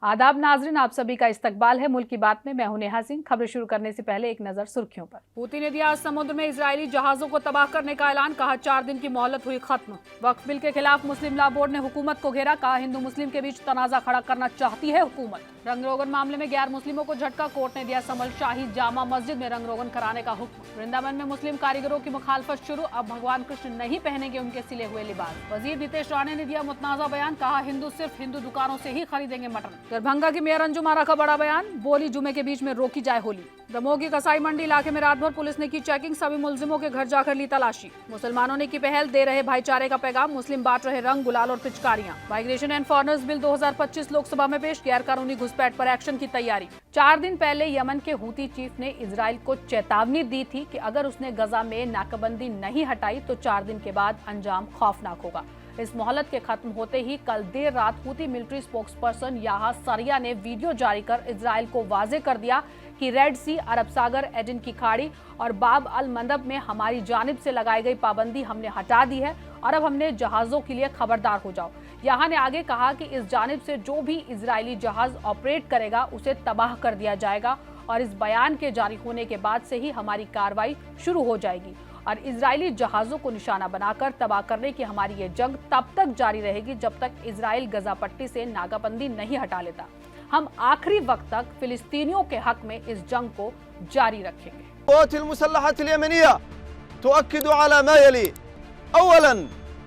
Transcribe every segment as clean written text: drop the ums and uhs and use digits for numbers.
आदाब नाजरीन, आप सभी का इस्तकबाल है मुल्क की बात में। मैं हूं नेहा सिंह। खबरें शुरू करने से पहले एक नजर सुर्खियों पर। हूती ने दिया समुद्र में इजरायली जहाजों को तबाह करने का ऐलान, कहा 4 दिन की मोहलत हुई खत्म। वक्फ बिल के खिलाफ मुस्लिम लॉ बोर्ड ने हुकूमत को घेरा, कहा हिंदू मुस्लिम के बीच तनाजा खड़ा करना चाहती है हुकूमत। रंग रोगन मामले में गैर मुस्लिमों को झटका, कोर्ट ने दिया समल, शाही जामा मस्जिद में रंग रोगन कराने का हुक्म। वृंदावन में मुस्लिम कारीगरों की मुखालफत शुरू, अब भगवान कृष्ण नहीं पहनेंगे उनके सिले हुए लिबास। वजीर नितेश राणे ने दिया मुतनाज़ा बयान, कहा हिंदू सिर्फ हिंदू दुकानों से ही खरीदेंगे मटन। दरभंगा की मेयर अंजुम आरा का बड़ा बयान, बोली जुमे के बीच में रोकी जाए होली। दमोह की कसाई मंडी इलाके में रात भर पुलिस ने की चेकिंग, सभी मुलजिमों के घर जाकर ली तलाशी। मुसलमानों ने की पहल, दे रहे भाईचारे का पैगाम, मुस्लिम बांट रहे रंग, गुलाल और पिचकारियां। Migration and foreigners bill 2025 Lok Sabha में पेश, गैर कानूनी घुसपैठ पर एक्शन की तैयारी। 4 दिन पहले यमन के हूती चीफ ने इजराइल को चेतावनी दी थी कि अगर उसने गजा में नाकाबंदी नहीं हटाई तो 4 दिन के बाद अंजाम खौफनाक होगा। इस मोहलत के खत्म होते ही कल देर रात हूती मिलिट्री स्पोक्सपर्सन याहा सरिया ने वीडियो जारी कर इजराइल को वाजे कर दिया कि रेड सी, अरब सागर, एडन की खाड़ी और बाब अल मंदब में हमारी जानिब से लगाई गई पाबंदी हमने हटा दी है और अब हमने जहाजों के लिए खबरदार हो जाओ। यहाँ ने आगे कहा कि इस जानिब से जो भी इजरायली जहाज ऑपरेट करेगा उसे तबाह कर दिया जाएगा और इस बयान के जारी होने के बाद से ही हमारी कार्रवाई शुरू हो जाएगी और इजरायली जहाजों को निशाना बनाकर तबाह करने की हमारी ये जंग तब तक जारी रहेगी जब तक इजराइल गजा पट्टी से नाकाबंदी नहीं हटा लेता। हम आखिरी वक्त तक फिलिस्तीनियों के हक में इस जंग को जारी रखेंगे।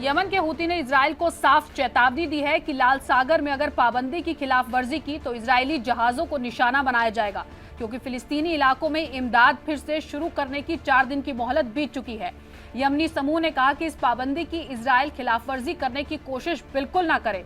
यमन के हूती ने इजराइल को साफ चेतावनी दी है कि लाल सागर में अगर पाबंदी की खिलाफ वर्जी की तो इजरायली जहाजों को निशाना बनाया जाएगा, क्योंकि फिलिस्तीनी इलाकों में इमदाद फिर से शुरू करने की 4 दिन की मोहलत बीत चुकी है। यमनी समूह ने कहा कि इस पाबंदी की इजराइल खिलाफ वर्जी करने की कोशिश बिल्कुल ना करे।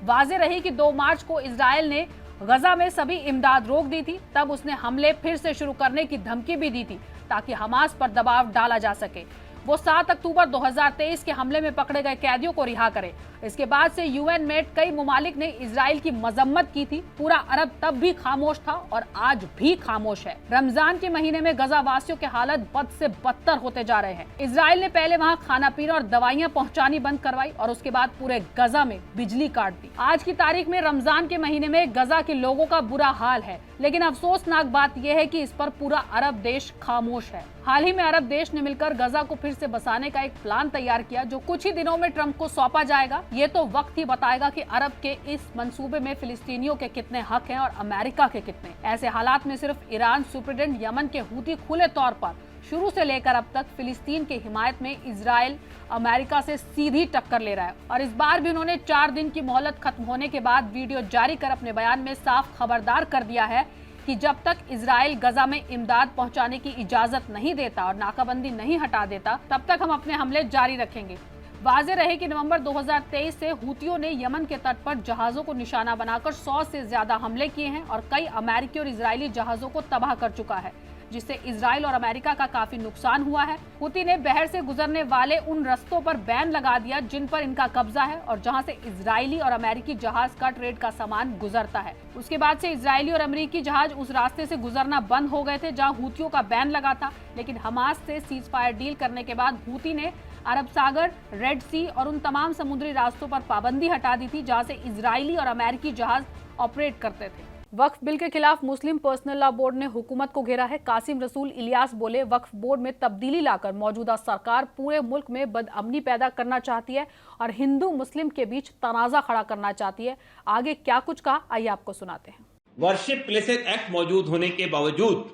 वाज़ेह रही कि 2 मार्च को इजराइल ने गजा में सभी इमदाद रोक दी थी, तब उसने हमले फिर से शुरू करने की धमकी भी दी थी ताकि हमास पर दबाव डाला जा सके। वो 7 अक्टूबर 2023 के हमले में पकड़े गए कैदियों को रिहा करे। इसके बाद से यूएन में कई मुमालिक ने इजराइल की मजम्मत की थी। पूरा अरब तब भी खामोश था और आज भी खामोश है। रमजान के महीने में गजा वासियों के हालत बद से बदतर होते जा रहे हैं। इजराइल ने पहले वहां खाना पीना और दवाइयां पहुंचानी बंद करवाई और उसके बाद पूरे गजा में बिजली काट दी। आज की तारीख में रमजान के महीने में गजा के लोगों का बुरा हाल है, लेकिन अफसोसनाक बात यह है कि इस पर पूरा अरब देश खामोश है। हाल ही में अरब देश ने मिलकर गजा को फिर से बसाने का एक प्लान तैयार किया, जो कुछ ही दिनों में ट्रंप को सौंपा जाएगा। ये तो वक्त ही बताएगा कि अरब के इस मंसूबे में फिलिस्तीनियों के कितने हक हैं और अमेरिका के कितने। ऐसे हालात में सिर्फ ईरान सुपरिटेंडेंट यमन के हूती खुले तौर पर शुरू से लेकर अब तक फिलिस्तीन की हिमायत में इजराइल अमेरिका से सीधी टक्कर ले रहा है और इस बार भी उन्होंने 4 दिन की मोहलत खत्म होने के बाद वीडियो जारी कर अपने बयान में साफ खबरदार कर दिया है कि जब तक इजराइल गजा में इमदाद पहुंचाने की इजाजत नहीं देता और नाकाबंदी नहीं हटा देता, तब तक हम अपने हमले जारी रखेंगे। वाज़ेह रहे कि नवंबर 2023 से हूतियों ने यमन के तट पर जहाजों को निशाना बनाकर 100 से ज्यादा हमले किए हैं और कई अमेरिकी और इजरायली जहाजों को तबाह कर चुका है, जिससे इजराइल और अमेरिका का काफी नुकसान हुआ है। हूती ने बहर से गुजरने वाले उन रस्तों पर बैन लगा दिया जिन पर इनका कब्जा है और जहां से इजरायली और अमेरिकी जहाज का ट्रेड का सामान गुजरता है। उसके बाद से इजरायली और अमेरिकी जहाज उस रास्ते से गुजरना बंद हो गए थे जहां हूतियों का बैन लगा था, लेकिन हमास से सीज फायर डील करने के बाद हूती ने अरब सागर, रेड सी और उन तमाम समुद्री रास्तों पर पाबंदी हटा दी थी जहां से इजरायली और अमेरिकी जहाज ऑपरेट करते थे। वक्फ बिल के खिलाफ मुस्लिम पर्सनल लॉ बोर्ड ने हुकूमत को घेरा है। कासिम रसूल इलियास बोले, वक्फ बोर्ड में तब्दीली लाकर मौजूदा सरकार पूरे मुल्क में बदअमनी पैदा करना चाहती है और हिंदू मुस्लिम के बीच तनाजा खड़ा करना चाहती है। आगे क्या कुछ कहा, आइए आपको सुनाते हैं। वर्शिप प्लेसेस एक्ट मौजूद होने के बावजूद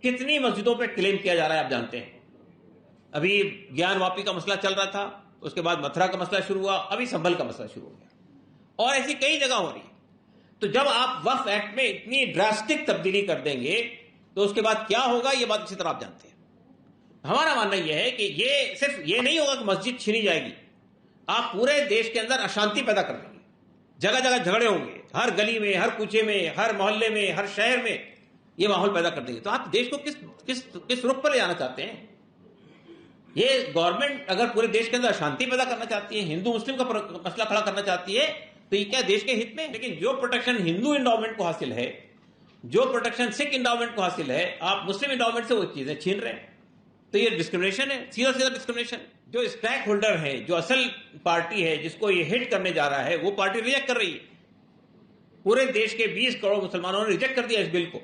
कितनी मस्जिदों पर क्लेम किया जा रहा है आप जानते हैं। अभी ज्ञान वापी का मसला चल रहा था उसके बाद मथुरा का मसला शुरू हुआ, अभी संभल का मसला शुरू हो गया, और ऐसी कई जगह हो रही है। तो जब आप वक्फ एक्ट में इतनी ड्रास्टिक तब्दीली कर देंगे तो उसके बाद क्या होगा, ये बात इसी तरह आप जानते हैं। हमारा मानना यह है कि ये सिर्फ ये नहीं होगा कि मस्जिद छीनी जाएगी, आप पूरे देश के अंदर अशांति पैदा कर देंगे, जगह जगह झगड़े होंगे, हर गली में, हर कूचे में, हर मोहल्ले में, हर शहर में ये माहौल पैदा कर देंगे। तो आप देश को किस रुख पर ले जाना चाहते हैं? ये गवर्नमेंट अगर पूरे देश के अंदर अशांति पैदा करना चाहती है, हिंदू मुस्लिम का मसला खड़ा करना चाहती है, तो ये क्या देश के हित में? लेकिन जो प्रोटेक्शन हिंदू इंडोमेंट को हासिल है, जो प्रोटेक्शन सिख इंडोमेंट को हासिल है, आप मुस्लिम इंडोमेंट से वो चीजें छीन रहे हैं। तो ये डिस्क्रिमिनेशन है, सीधा सीधा डिस्क्रिमिनेशन। जो स्टेक होल्डर है, जो असल पार्टी है जिसको ये हिट करने जा रहा है, वो पार्टी रिजेक्ट कर रही है। पूरे देश के 20 करोड़ मुसलमानों ने रिजेक्ट कर दिया इस बिल को।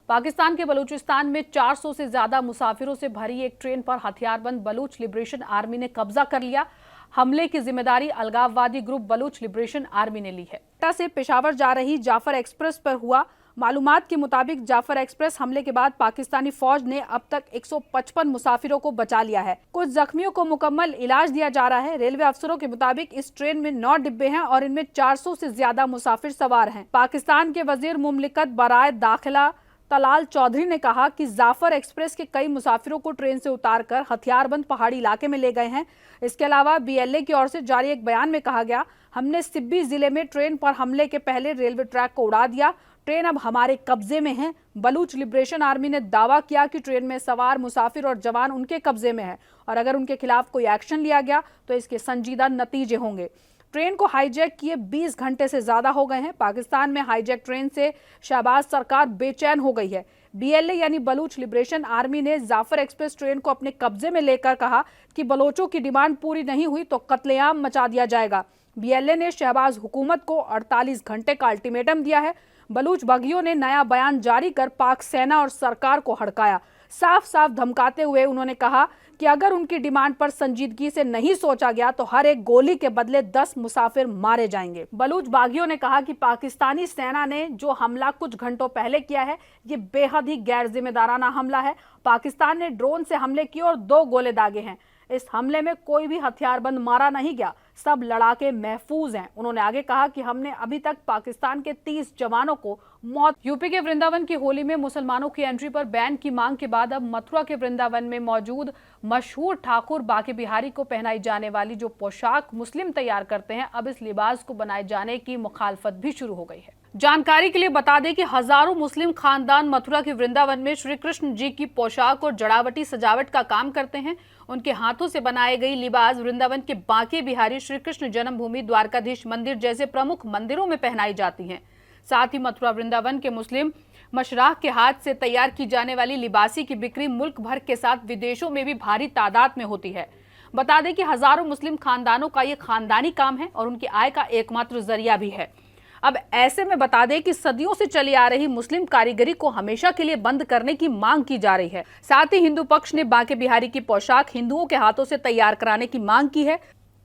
पाकिस्तान के बलूचिस्तान में 400 से ज्यादा मुसाफिरों से भरी एक ट्रेन पर हथियारबंद बलूच लिबरेशन आर्मी ने कब्जा कर लिया। हमले की जिम्मेदारी अलगाववादी ग्रुप बलूच लिबरेशन आर्मी ने ली है। कोटा से पेशावर जा रही जाफर एक्सप्रेस पर हुआ। मालूमात के मुताबिक जाफर एक्सप्रेस हमले के बाद पाकिस्तानी फौज ने अब तक 155 मुसाफिरों को बचा लिया है। कुछ जख्मियों को मुकम्मल इलाज दिया जा रहा है। रेलवे अफसरों के मुताबिक इस ट्रेन में 9 डिब्बे हैं और इनमें 400 से ज्यादा मुसाफिर सवार हैं। पाकिस्तान के वजीर मुमलिकत बराए दाखिला तलाल चौधरी ने कहा कि जाफर एक्सप्रेस के कई मुसाफिरों को ट्रेन से उतारकर हथियारबंद पहाड़ी इलाके में ले गए हैं। इसके अलावा BLA की ओर से जारी एक बयान में कहा गया, हमने सिब्बी जिले में ट्रेन पर हमले के पहले रेलवे ट्रैक को उड़ा दिया। ट्रेन अब हमारे कब्जे में है। बलूच लिबरेशन आर्मी ने दावा किया कि ट्रेन में सवार मुसाफिर और जवान उनके कब्जे में है और अगर उनके खिलाफ कोई एक्शन लिया गया तो इसके संजीदा नतीजे होंगे। ट्रेन को हाईजैक किए 20 घंटे से ज्यादा हो गए हैं। पाकिस्तान में हाईजैक ट्रेन से शहबाज सरकार बेचैन हो गई है। BLA यानी बलूच लिबरेशन आर्मी ने जाफर एक्सप्रेस ट्रेन को अपने कब्जे में लेकर कहा कि बलोचों की डिमांड पूरी नहीं हुई तो कत्लेआम मचा दिया जाएगा। BLA ने शहबाज हुकूमत को 48 घंटे का अल्टीमेटम दिया है। बलूच बागियों ने नया बयान जारी कर पाक सेना और सरकार को हड़काया। साफ साफ धमकाते हुए उन्होंने कहा कि अगर उनकी डिमांड पर संजीदगी से नहीं सोचा गया तो हर एक गोली के बदले 10 मुसाफिर मारे जाएंगे। बलूच बागियों ने कहा कि पाकिस्तानी सेना ने जो हमला कुछ घंटों पहले किया है ये बेहद ही गैर जिम्मेदाराना हमला है। पाकिस्तान ने ड्रोन से हमले किए और 2 गोले दागे हैं। इस हमले में कोई भी हथियारबंद मारा नहीं गया, सब लड़ाके महफूज हैं। उन्होंने आगे कहा कि हमने अभी तक पाकिस्तान के 30 जवानों को मौत। यूपी के वृंदावन की होली में मुसलमानों की एंट्री पर बैन की मांग के बाद अब मथुरा के वृंदावन में मौजूद मशहूर ठाकुर बाके बिहारी को पहनाई जाने वाली जो पोशाक मुस्लिम तैयार करते हैं, अब इस लिबास को बनाए जाने की मुखालफत भी शुरू हो गई है। जानकारी के लिए बता दें कि हजारों मुस्लिम खानदान मथुरा के वृंदावन में श्री कृष्ण जी की पोशाक और जड़ावटी सजावट का काम करते हैं। उनके हाथों से बनाई गई लिबास वृंदावन के बांके बिहारी श्री कृष्ण जन्मभूमि द्वारकाधीश मंदिर जैसे प्रमुख मंदिरों में पहनाई जाती हैं। साथ ही मथुरा वृंदावन के मुस्लिम मशराह के हाथ से तैयार की जाने वाली लिबासी की बिक्री मुल्क भर के साथ विदेशों में भी भारी तादाद में होती है। बता दें कि हजारों मुस्लिम खानदानों का ये खानदानी काम है और उनकी आय का एकमात्र जरिया भी है। अब ऐसे में बता दें कि सदियों से चली आ रही मुस्लिम कारीगरी को हमेशा के लिए बंद करने की मांग की जा रही है। साथ ही हिंदू पक्ष ने बांके बिहारी की पोशाक हिंदुओं के हाथों से तैयार कराने की मांग की है।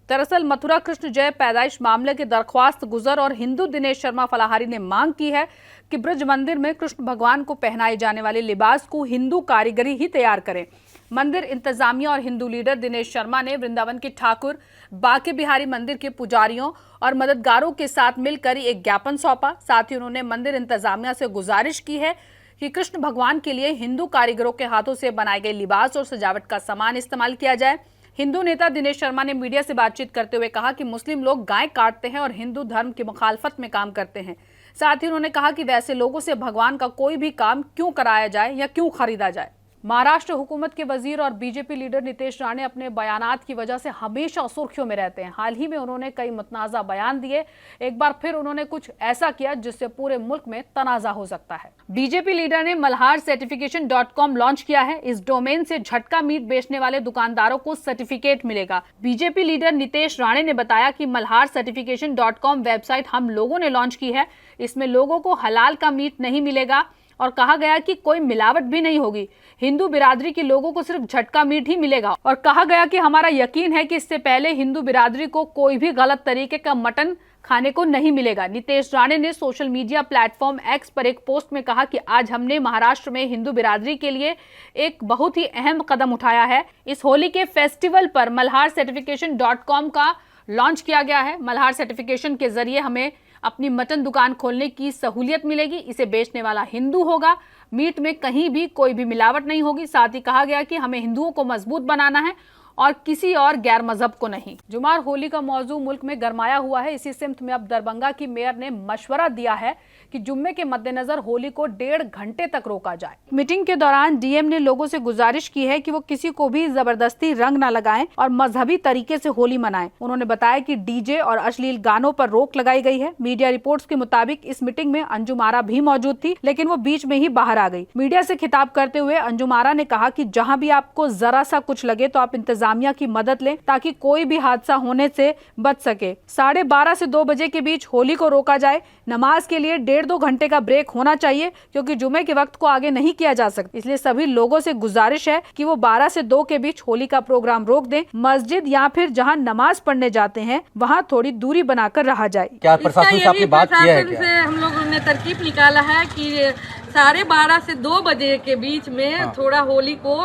दरअसल मथुरा कृष्ण जय पैदाइश मामले के दरख्वास्त गुजर और हिंदू दिनेश शर्मा फलाहारी ने मांग की है कि ब्रज मंदिर में कृष्ण भगवान को पहनाए जाने वाले लिबास को हिंदू कारीगरी ही तैयार करें। मंदिर इंतजामिया और हिंदू लीडर दिनेश शर्मा ने वृंदावन के ठाकुर बांके बिहारी मंदिर के पुजारियों और मददगारों के साथ मिलकर एक ज्ञापन सौंपा। साथ ही उन्होंने मंदिर इंतजामिया से गुजारिश की है कि कृष्ण भगवान के लिए हिंदू कारीगरों के हाथों से बनाए गए लिबास और सजावट का सामान इस्तेमाल किया जाए। हिंदू नेता दिनेश शर्मा ने मीडिया से बातचीत करते हुए कहा कि मुस्लिम लोग गाय काटते हैं और हिंदू धर्म की मुखालफत में काम करते हैं। साथ ही उन्होंने कहा कि वैसे लोगों से भगवान का कोई भी काम क्यों कराया जाए या क्यों खरीदा जाए। महाराष्ट्र हुकूमत के वजीर और बीजेपी लीडर नितेश राणे अपने बयानात की वजह से हमेशा सुर्खियों में रहते हैं। हाल ही में उन्होंने कई मुतनाज़ा बयान दिए। एक बार फिर उन्होंने कुछ ऐसा किया जिससे पूरे मुल्क में तनाज़ा हो सकता है। बीजेपी लीडर ने मल्हार सर्टिफिकेशन.com लॉन्च किया है। इस डोमेन से झटका मीट बेचने वाले दुकानदारों को सर्टिफिकेट मिलेगा। बीजेपी लीडर नितेश राणे ने बताया कि मल्हार सर्टिफिकेशन.com वेबसाइट हम लोगों ने लॉन्च की है। इसमें लोगों को हलाल का मीट नहीं मिलेगा और कहा गया कि कोई मिलावट भी नहीं होगी। हिंदू बिरादरी के लोगों को सिर्फ झटका मीट ही मिलेगा और कहा गया कि हमारा यकीन है कि इससे पहले हिंदू बिरादरी को कोई भी गलत तरीके का मटन खाने को नहीं मिलेगा। नितेश राणे ने सोशल मीडिया प्लेटफॉर्म एक्स पर एक पोस्ट में कहा कि आज हमने महाराष्ट्र में हिंदू बिरादरी के लिए एक बहुत ही अहम कदम उठाया है। इस होली के फेस्टिवल पर malharcertification.com का लॉन्च किया गया है। मल्हार सर्टिफिकेशन के जरिए हमें अपनी मटन दुकान खोलने की सहूलियत मिलेगी। इसे बेचने वाला हिंदू होगा। मीट में कहीं भी कोई भी मिलावट नहीं होगी। साथ ही कहा गया कि हमें हिंदुओं को मजबूत बनाना है और किसी और गैर मजहब को नहीं। जुमार होली का मौजू मुल्क में गरमाया हुआ है। इसी सिमत में अब दरभंगा की मेयर ने मशवरा दिया है कि जुम्मे के मद्देनजर होली को 1.5 घंटे तक रोका जाए। मीटिंग के दौरान डीएम ने लोगों से गुजारिश की है कि वो किसी को भी जबरदस्ती रंग न लगाएं और मजहबी तरीके से होली मनाएं। उन्होंने बताया कि डीजे और अश्लील गानों पर रोक लगाई गई है। मीडिया रिपोर्ट्स के मुताबिक इस मीटिंग में अंजुम आरा भी मौजूद थी, लेकिन वो बीच में ही बाहर आ गई। मीडिया से खिताब करते हुए अंजुम आरा ने कहा कि जहाँ भी आपको जरा सा कुछ लगे तो आप इंतजामिया की मदद लें ताकि कोई भी हादसा होने से बच सके। 12:30 से 2 बजे के बीच होली को रोका जाए। नमाज के लिए 1.5-2 घंटे का ब्रेक होना चाहिए, क्योंकि जुमे के वक्त को आगे नहीं किया जा सकता। इसलिए सभी लोगों से गुजारिश है कि वो 12 से 2 के बीच होली का प्रोग्राम रोक दें। मस्जिद या फिर जहां नमाज पढ़ने जाते हैं वहां थोड़ी दूरी बनाकर रहा जाए। क्या प्रशासन से आपने बात किया है? से हम लोगों ने तरकीब निकाला है कि 12:30 से 2 बजे के बीच में थोड़ा होली को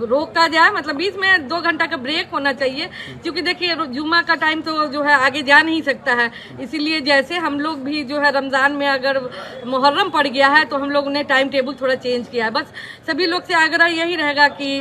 रोका जाए, मतलब बीच में 2 घंटा का ब्रेक होना चाहिए, क्योंकि देखिए जुम्मा का टाइम तो जो है आगे जा नहीं सकता है। इसीलिए जैसे हम लोग भी जो है रमजान में अगर मुहर्रम पड़ गया है तो हम लोग ने टाइम टेबल थोड़ा चेंज किया है। बस सभी लोग से आग्रह यही रहेगा कि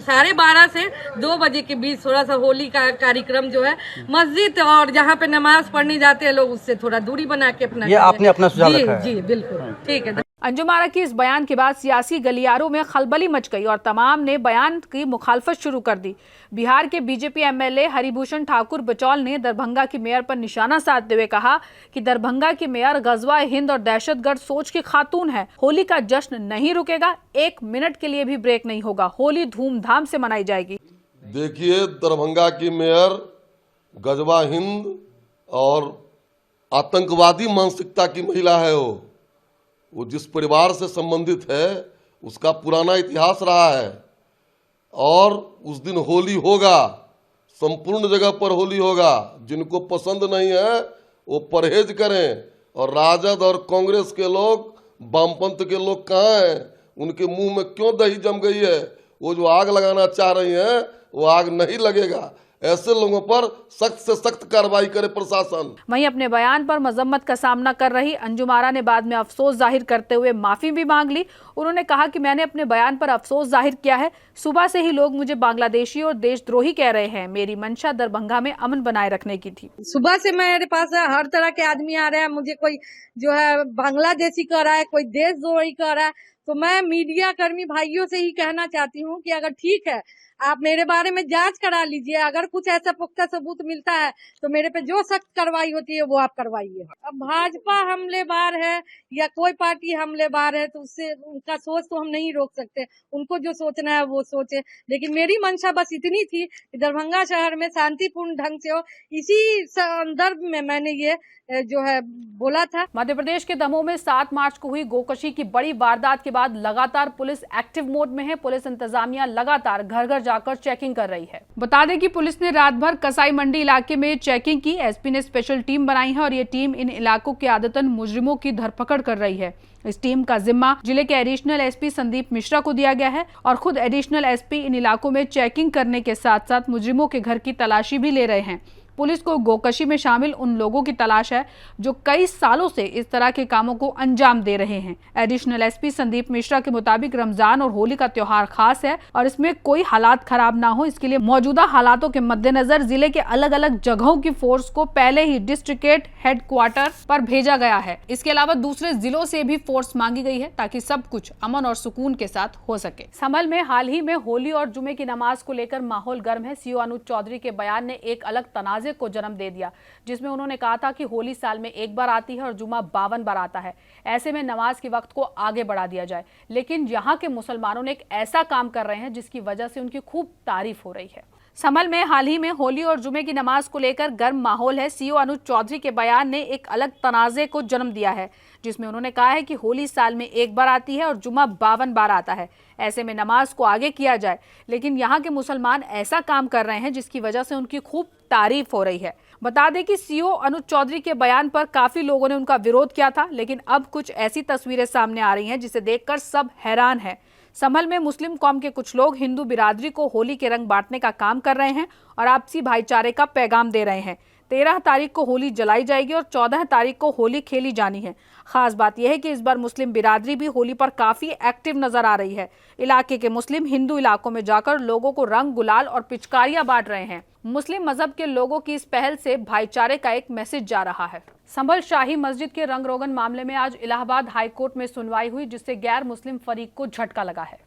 12:30 से 2 बजे के बीच थोड़ा सा होली का कार्यक्रम जो है मस्जिद और जहाँ पे नमाज पढ़ने जाते हैं लोग उससे थोड़ा दूरी बना के अपना, ये आपने अपना सुझाव रखा है? जी बिल्कुल ठीक है। अंजुम आरा की इस बयान के बाद सियासी गलियारों में खलबली मच गई और तमाम ने बयान की मुखालफत शुरू कर दी। बिहार के बीजेपी एमएलए हरिभूषण ठाकुर बचौल ने दरभंगा की मेयर पर निशाना साधते हुए कहा कि दरभंगा की मेयर गजवा हिंद और दहशतगर्द सोच की खातून है। होली का जश्न नहीं रुकेगा, 1 मिनट के लिए भी ब्रेक नहीं होगा। होली धूमधाम से मनाई जाएगी। देखिए, दरभंगा की मेयर गजवा हिंद और आतंकवादी मानसिकता की महिला है। वो जिस परिवार से संबंधित है उसका पुराना इतिहास रहा है और उस दिन होली होगा, संपूर्ण जगह पर होली होगा। जिनको पसंद नहीं है वो परहेज करें। और राजद और कांग्रेस के लोग, वामपंथ के लोग कहाँ हैं? उनके मुंह में क्यों दही जम गई है? वो जो आग लगाना चाह रही हैं वो आग नहीं लगेगा। ऐसे लोगों पर सख्त से सख्त कार्रवाई करे प्रशासन। वहीं अपने बयान पर मजम्मत का सामना कर रही अंजुम आरा ने बाद में अफसोस जाहिर करते हुए माफी भी मांग ली। उन्होंने कहा कि मैंने अपने बयान पर अफसोस जाहिर किया है। सुबह से ही लोग मुझे बांग्लादेशी और देशद्रोही कह रहे हैं। मेरी मंशा दरभंगा में अमन बनाए रखने की थी। सुबह से मेरे पास हर तरह के आदमी आ रहे हैं। मुझे कोई जो है बांग्लादेशी कह रहा है, कोई देशद्रोही कह रहा है। तो मैं मीडिया कर्मी भाइयों से ही कहना चाहती हूँ कि अगर ठीक है आप मेरे बारे में जांच करा लीजिए। अगर कुछ ऐसा पुख्ता सबूत मिलता है तो मेरे पे जो सख्त कार्रवाई होती है वो आप करवाइए। अब भाजपा हमलेबार है या कोई पार्टी हमलेबार है तो उससे उनका सोच तो हम नहीं रोक सकते। उनको जो सोचना है वो सोचे, लेकिन मेरी मंशा बस इतनी थी कि दरभंगा शहर में शांतिपूर्ण ढंग से हो। इसी संदर्भ में मैंने ये जो है बोला था। मध्य प्रदेश के दमोह में 7 मार्च को हुई गोकशी की बड़ी वारदात के बाद लगातार पुलिस एक्टिव मोड में है। पुलिस इंतजामिया लगातार घर घर जाकर चेकिंग कर रही है। बता दें कि पुलिस ने रात भर कसाई मंडी इलाके में चेकिंग की। एसपी ने स्पेशल टीम बनाई है और ये टीम इन इलाकों के आदतन मुजरिमों की धरपकड़ कर रही है। इस टीम का जिम्मा जिले के एडिशनल एसपी संदीप मिश्रा को दिया गया है और खुद एडिशनल एसपी इन इलाकों में चेकिंग करने के साथ साथ मुजरिमों के घर की तलाशी भी ले रहे हैं। पुलिस को गोकशी में शामिल उन लोगों की तलाश है जो कई सालों से इस तरह के कामों को अंजाम दे रहे हैं। एडिशनल एसपी संदीप मिश्रा के मुताबिक रमजान और होली का त्योहार खास है और इसमें कोई हालात खराब ना हो, इसके लिए मौजूदा हालातों के मद्देनजर जिले के अलग अलग जगहों की फोर्स को पहले ही डिस्ट्रिक्ट हेडक्वार्टर पर भेजा गया है। इसके अलावा दूसरे जिलों से भी फोर्स मांगी गई है ताकि सब कुछ अमन और सुकून के साथ हो सके। संभल में हाल ही में होली और जुमे की नमाज को लेकर माहौल गर्म है। सीओ अनुज चौधरी के बयान ने एक अलग तनाज़े को जन्म दे दिया, जिसमें उन्होंने कहा था कि होली साल में एक बार आती है और जुमा 52 बार आता है। ऐसे में नमाज के वक्त को आगे बढ़ा दिया जाए। लेकिन यहाँ के मुसलमानों ने एक ऐसा काम कर रहे हैं जिसकी वजह से उनकी खूब तारीफ हो रही है। संभल में हाल ही में होली और जुमे की नमाज को लेकर गर्म माहौल है। सीओ अनुज चौधरी के बयान ने एक अलग तनाज़े को जन्म दिया है, जिसमें उन्होंने कहा है कि होली साल में एक बार आती है और जुमा 52 बार आता है। ऐसे में नमाज को आगे किया जाए, लेकिन यहाँ के मुसलमान ऐसा काम कर रहे हैं जिसकी वजह से उनकी खूब तारीफ हो रही है। बता दें कि सीओ अनुज चौधरी के बयान पर काफी लोगों ने उनका विरोध किया था, लेकिन अब कुछ ऐसी तस्वीरें सामने आ रही हैं जिसे देखकर सब हैरान हैं। संभल में मुस्लिम कौम के कुछ लोग हिंदू बिरादरी को होली के रंग बांटने का काम कर रहे हैं और आपसी भाईचारे का पैगाम दे रहे हैं। 13 तारीख को होली जलाई जाएगी और 14 तारीख को होली खेली जानी है। खास बात यह है कि इस बार मुस्लिम बिरादरी भी होली पर काफी एक्टिव नजर आ रही है। इलाके के मुस्लिम हिंदू इलाकों में जाकर लोगों को रंग, गुलाल और पिचकारियां बांट रहे हैं। मुस्लिम मजहब के लोगों की इस पहल से भाईचारे का एक मैसेज जा रहा है। संभल शाही मस्जिद के रंग रोगन मामले में आज इलाहाबाद हाई कोर्ट में सुनवाई हुई, जिससे गैर मुस्लिम फरीक को झटका लगा है।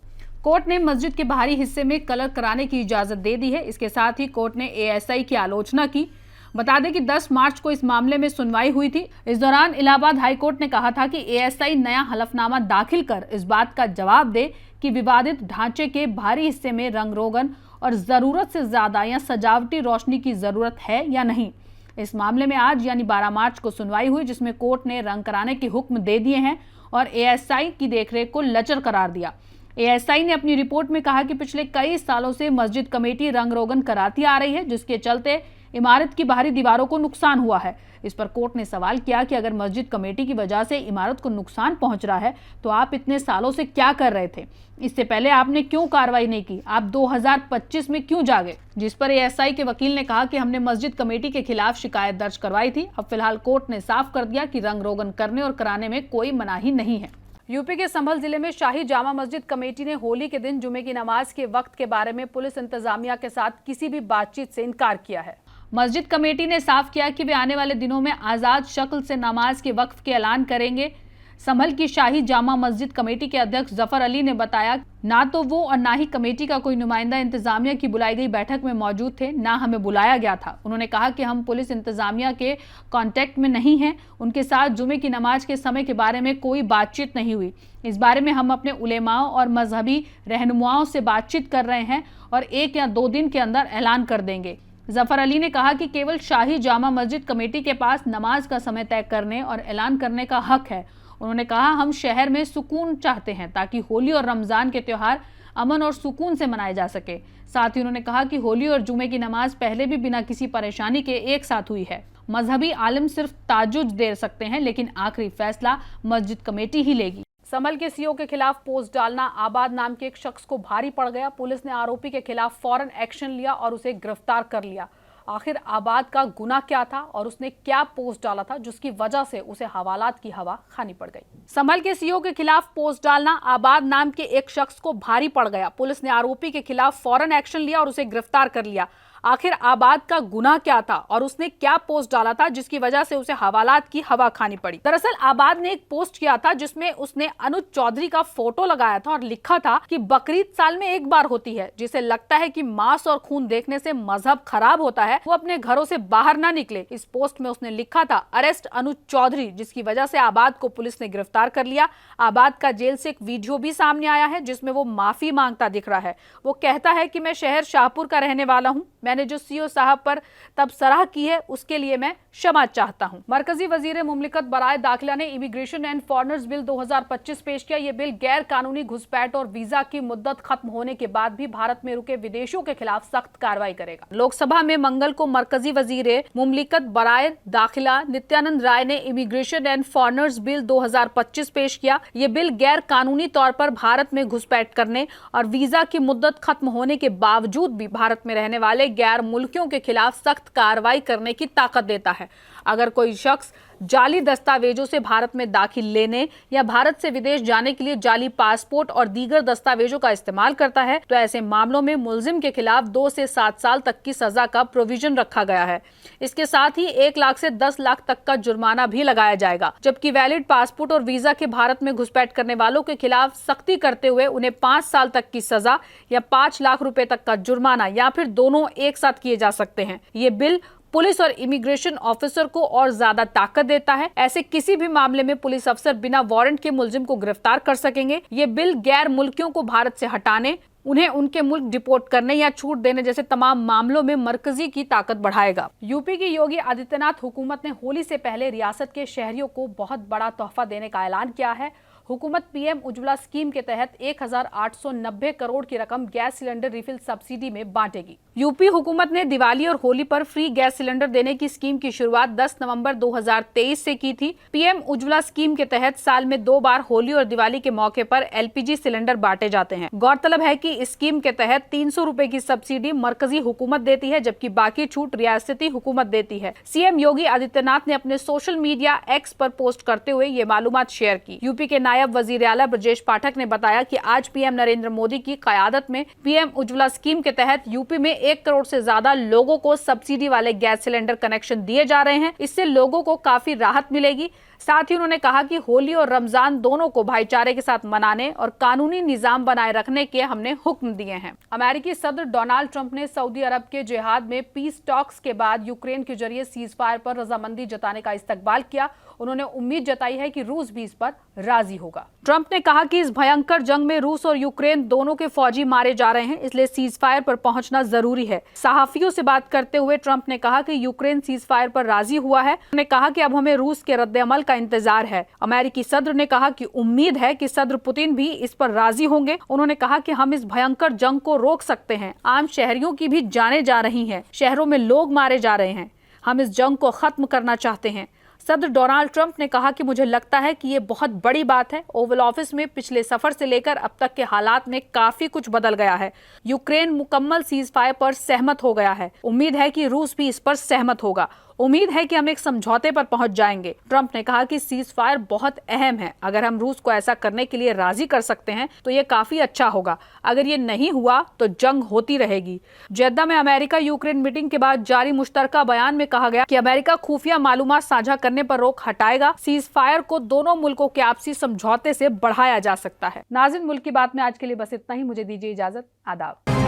कोर्ट ने मस्जिद के बाहरी हिस्से में कलर कराने की इजाजत दे दी है। इसके साथ ही कोर्ट ने एएसआई की आलोचना की। बता दें कि 10 मार्च को इस मामले में सुनवाई हुई थी। इस दौरान इलाहाबाद हाई कोर्ट ने कहा था कि एएसआई नया हलफनामा दाखिल कर इस बात का जवाब दे कि विवादित ढांचे के बाहरी हिस्से में रंग रोगन और जरूरत से ज्यादा या सजावटी रोशनी की जरूरत है या नहीं। इस मामले में आज यानी 12 मार्च को सुनवाई हुई, जिसमें कोर्ट ने रंग कराने के हुक्म दे दिए हैं और एएसआई की देखरेख को लचर करार दिया। एएसआई ने अपनी रिपोर्ट में कहा कि पिछले कई सालों से मस्जिद कमेटी रंग रोगन कराती आ रही है, जिसके चलते इमारत की बाहरी दीवारों को नुकसान हुआ है। इस पर कोर्ट ने सवाल किया कि अगर मस्जिद कमेटी की वजह से इमारत को नुकसान पहुंच रहा है तो आप इतने सालों से क्या कर रहे थे? इससे पहले आपने क्यों कार्रवाई नहीं की? आप 2025 में क्यों जागे? जिस पर एएसआई के वकील ने कहा कि हमने मस्जिद कमेटी के खिलाफ शिकायत दर्ज करवाई थी। अब फिलहाल कोर्ट ने साफ कर दिया कि रंग रोगन करने और कराने में कोई मनाही नहीं है। यूपी के संभल जिले में शाही जामा मस्जिद कमेटी ने होली के दिन जुमे की नमाज के वक्त के बारे में पुलिस इंतजामिया के साथ किसी भी बातचीत से इनकार किया है। मस्जिद कमेटी ने साफ किया कि वे आने वाले दिनों में आज़ाद शक्ल से नमाज के वक्त के ऐलान करेंगे। संभल की शाही जामा मस्जिद कमेटी के अध्यक्ष जफर अली ने बताया, ना तो वो और ना ही कमेटी का कोई नुमाइंदा इंतजामिया की बुलाई गई बैठक में मौजूद थे, ना हमें बुलाया गया था। उन्होंने कहा कि हम पुलिस इंतजामिया के कांटेक्ट में नहीं हैं। उनके साथ जुमे की नमाज के समय के बारे में कोई बातचीत नहीं हुई। इस बारे में हम अपने उलेमाओं और मजहबी रहनुमाओं से बातचीत कर रहे हैं और 1 या 2 दिन के अंदर ऐलान कर देंगे। जफर अली ने कहा कि केवल शाही जामा मस्जिद कमेटी के पास नमाज का समय तय करने और ऐलान करने का हक है। उन्होंने कहा, हम शहर में सुकून चाहते हैं ताकि होली और रमजान के त्यौहार अमन और सुकून से मनाए जा सके। साथ ही उन्होंने कहा कि होली और जुमे की नमाज पहले भी बिना किसी परेशानी के एक साथ हुई है। मजहबी आलिम सिर्फ ताजुज दे सकते हैं, लेकिन आखिरी फैसला मस्जिद कमेटी ही लेगी। संभल के सीओ के खिलाफ पोस्ट डालना आबाद नाम के एक शख्स को भारी पड़ गया। पुलिस ने आरोपी के खिलाफ फौरन एक्शन लिया और उसे गिरफ्तार कर लिया। आखिर आबाद का गुनाह क्या था और उसने क्या पोस्ट डाला था जिसकी वजह से उसे हवालात की हवा खानी पड़ गई? संभल के सीओ के खिलाफ पोस्ट डालना आबाद नाम के एक शख्स को भारी पड़ गया। पुलिस ने आरोपी के खिलाफ फौरन एक्शन लिया और उसे गिरफ्तार कर लिया। आखिर आबाद का गुनाह क्या था और उसने क्या पोस्ट डाला था जिसकी वजह से उसे हवालात की हवा खानी पड़ी? दरअसल आबाद ने एक पोस्ट किया था जिसमें उसने अनुज चौधरी का फोटो लगाया था और लिखा था कि बकरीद साल में एक बार होती है, जिसे लगता है कि मांस और खून देखने से मजहब खराब होता है, वो अपने घरों से बाहर ना निकले। इस पोस्ट में उसने लिखा था, अरेस्ट अनुज चौधरी, जिसकी वजह से आबाद को पुलिस ने गिरफ्तार कर लिया। आबाद का जेल से एक वीडियो भी सामने आया है जिसमें वो माफी मांगता दिख रहा है। वो कहता है कि मैं शहर शाहपुर का रहने वाला हूँ, मैंने जो सीओ साहब पर तब सराह की है उसके लिए मैं क्षमा चाहता हूं। मरकजी वजीर मुमलिकत बराए दाखिला ने इमिग्रेशन एंड फॉरेनर्स बिल 2025 पेश किया। यह बिल गैर कानूनी घुसपैठ और वीजा की मुद्दत खत्म होने के बाद भी भारत में रुके विदेशियों के खिलाफ सख्त कार्रवाई करेगा। लोकसभा में मंगल को मरकजी वजीर मुमलिकत बराए दाखिला नित्यानंद राय ने इमिग्रेशन एंड फॉरेनर्स बिल 2025 पेश किया। यह बिल गैर कानूनी तौर पर भारत में घुसपैठ करने और वीजा की मुद्दत खत्म होने के बावजूद भी भारत में रहने वाले गैर मुल्कियों के खिलाफ सख्त कार्रवाई करने की ताकत देता है। अगर कोई शख्स जाली दस्तावेजों से भारत में दाखिल लेने या भारत से विदेश जाने के लिए जाली पासपोर्ट और दीगर दस्तावेजों का इस्तेमाल करता है तो ऐसे मामलों में मुलजिम के खिलाफ 2 से 7 साल तक की सजा का प्रोविजन रखा गया है। इसके साथ ही 1 लाख से 10 लाख तक का जुर्माना भी लगाया जाएगा, जबकि वैलिड पासपोर्ट और वीजा के भारत में घुसपैठ करने वालों के खिलाफ सख्ती करते हुए उन्हें 5 साल तक की सजा या 5 लाख रुपए तक का जुर्माना या फिर दोनों एक साथ किए जा सकते हैं। ये बिल पुलिस और इमिग्रेशन ऑफिसर को और ज्यादा ताकत देता है। ऐसे किसी भी मामले में पुलिस अफसर बिना वारंट के मुलजिम को गिरफ्तार कर सकेंगे। ये बिल गैर मुल्कियों को भारत से हटाने, उन्हें उनके मुल्क डिपोर्ट करने या छूट देने जैसे तमाम मामलों में मरकजी की ताकत बढ़ाएगा। यूपी की योगी आदित्यनाथ हुकूमत ने होली से पहले रियासत के शहरियों को बहुत बड़ा तोहफा देने का ऐलान किया है। हुकूमत पीएम उज्ज्वला स्कीम के तहत 1890 करोड़ की रकम गैस सिलेंडर रिफिल सब्सिडी में बांटेगी। यूपी हुकूमत ने दिवाली और होली पर फ्री गैस सिलेंडर देने की स्कीम की शुरुआत 10 नवंबर 2023 से की थी। पीएम उज्ज्वला स्कीम के तहत साल में 2 बार होली और दिवाली के मौके पर एलपीजी सिलेंडर बांटे जाते हैं। गौरतलब है कि इस स्कीम के तहत 300 रुपए की सब्सिडी मरकजी हुकूमत देती है, जबकि बाकी छूट रियासती हुकूमत देती है। सीएम योगी आदित्यनाथ ने अपने सोशल मीडिया एक्स पर पोस्ट करते हुए ये मालूमात शेयर की। यूपी के नायब वजीर आला ब्रजेश पाठक ने बताया कि आज पीएम नरेंद्र मोदी की क़यादत में पीएम उज्ज्वला स्कीम के तहत यूपी में 1 करोड़ से ज्यादा लोगों को सब्सिडी वाले गैस सिलेंडर कनेक्शन दिए जा रहे हैं। इससे लोगों को काफी राहत मिलेगी। साथ ही उन्होंने कहा कि होली और रमजान दोनों को भाईचारे के साथ मनाने और कानूनी निजाम बनाए रखने के हमने हुक्म दिए हैं। अमेरिकी सदर डोनाल्ड ट्रंप ने सऊदी अरब के जिहाद में पीस टॉक्स के बाद यूक्रेन के जरिए सीज फायर पर रजामंदी जताने का इस्तकबाल किया। उन्होंने उम्मीद जताई है कि रूस भी इस पर राजी होगा। ट्रंप ने कहा कि इस भयंकर जंग में रूस और यूक्रेन दोनों के फौजी मारे जा रहे हैं, इसलिए सीज फायर पर पहुंचना जरूरी है। सहाफियों से बात करते हुए ट्रंप ने कहा कि यूक्रेन सीज फायर पर राजी हुआ है। उन्होंने कहा कि अब हमें रूस के रद्द-ए-अमल का इंतजार है। अमेरिकी सदर ने कहा कि उम्मीद है कि सदर पुतिन भी इस पर राजी होंगे। उन्होंने कहा कि हम इस भयंकर जंग को रोक सकते हैं। आम शहरियों की भी जानें जा रही हैं, शहरों में लोग मारे जा रहे हैं। हम इस जंग को खत्म करना चाहते हैं। सदर डोनाल्ड ट्रंप ने कहा कि मुझे लगता है कि ये बहुत बड़ी बात है। ओवल ऑफिस में पिछले सफर से लेकर अब तक के हालात में काफी कुछ बदल गया है। यूक्रेन मुकम्मल सीज फायर पर सहमत हो गया है। उम्मीद है कि रूस भी इस पर सहमत होगा। उम्मीद है कि हम एक समझौते पर पहुंच जाएंगे। ट्रंप ने कहा कि सीज फायर बहुत अहम है। अगर हम रूस को ऐसा करने के लिए राजी कर सकते हैं तो ये काफी अच्छा होगा। अगर ये नहीं हुआ तो जंग होती रहेगी। जेद्दा में अमेरिका यूक्रेन मीटिंग के बाद जारी मुश्तरका बयान में कहा गया कि अमेरिका खुफिया मालूमात साझा करने पर रोक हटाएगा। सीज फायर को दोनों मुल्कों के आपसी समझौते से बढ़ाया जा सकता है। नाज़रीन, मुल्क की बात में आज के लिए बस इतना ही। मुझे दीजिए इजाजत। आदाब।